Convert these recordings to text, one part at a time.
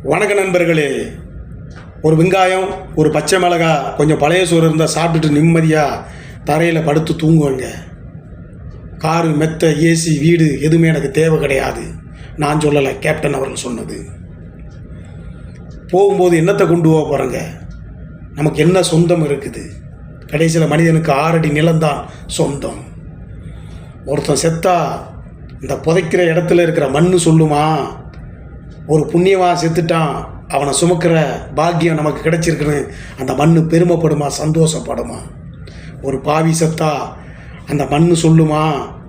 வணக்க நண்பர்களே. ஒரு வெங்காயம், ஒரு பச்சை மிளகா, கொஞ்சம் பழைய சோறு இருந்தால் சாப்பிட்டுட்டு நிம்மதியாக தரையில் படுத்து தூங்குவேங்க. காரு, மெத்த, ஏசி, வீடு எதுவுமே எனக்கு தேவை கிடையாது. நான் சொல்லலை, கேப்டன் அவர்கள் சொன்னது. போகும்போது என்னத்தை கொண்டு போக போகிறேங்க? நமக்கு என்ன சொந்தம் இருக்குது? கடைசியில் மனிதனுக்கு 6 அடி நிலம்தான் சொந்தம். ஒருத்தன் செத்தா இந்த புதைக்கிற இடத்துல இருக்கிற மண்ணு சொல்லுமா? ஒரு புண்ணியமாக செத்துட்டான், அவனை சுமக்கிற பாக்கியம் நமக்கு கிடைச்சிருக்குன்னு அந்த மண் பெருமைப்படுமா, சந்தோஷப்படுமா? ஒரு பாவி செத்தா அந்த மண் சொல்லுமா?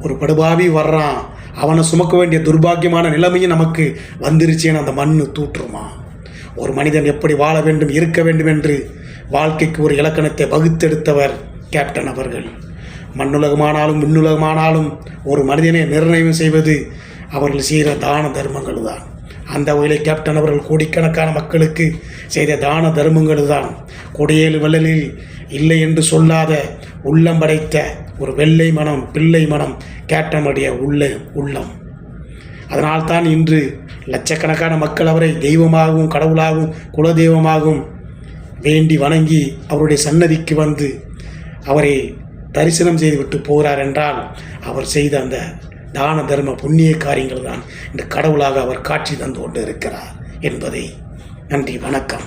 ஒரு படுபாவி வர்றான், அவனை சுமக்க வேண்டிய துர்பாக்கியமான நிலைமையும் நமக்கு வந்துருச்சேன்னு அந்த மண் தூற்றுமா? ஒரு மனிதன் எப்படி வாழ வேண்டும், இருக்க வேண்டும் என்று வாழ்க்கைக்கு ஒரு இலக்கணத்தை வகுத்தெடுத்தவர் கேப்டன் அவர்கள். மண்ணுலகமானாலும் விண்ணுலகமானாலும் ஒரு மனிதனை நிர்ணயம் செய்வது அவர்கள் செய்கிற தான தர்மங்கள் தான். அந்த வகையில் கேப்டன் அவர்கள் கோடிக்கணக்கான மக்களுக்கு செய்த தான தர்மங்கள் தான். கொடியேழு வெள்ளலில் இல்லை என்று சொல்லாத உள்ளம் படைத்த ஒரு வெள்ளை மனம், பிள்ளை மனம் கேப்டனுடைய உள்ளம். அதனால்தான் இன்று லட்சக்கணக்கான மக்கள் அவரை தெய்வமாகவும், கடவுளாகவும், குலதெய்வமாகவும் வேண்டி வணங்கி அவருடைய சன்னதிக்கு வந்து அவரை தரிசனம் செய்துவிட்டு போகிறார் என்றால் அவர் செய்த அந்த தான தர்ம புண்ணிய காரியங்கள் தான் இந்த கடவுளாக அவர் காட்சி தந்து கொண்டு இருக்கிறார் என்பதை. நன்றி, வணக்கம்.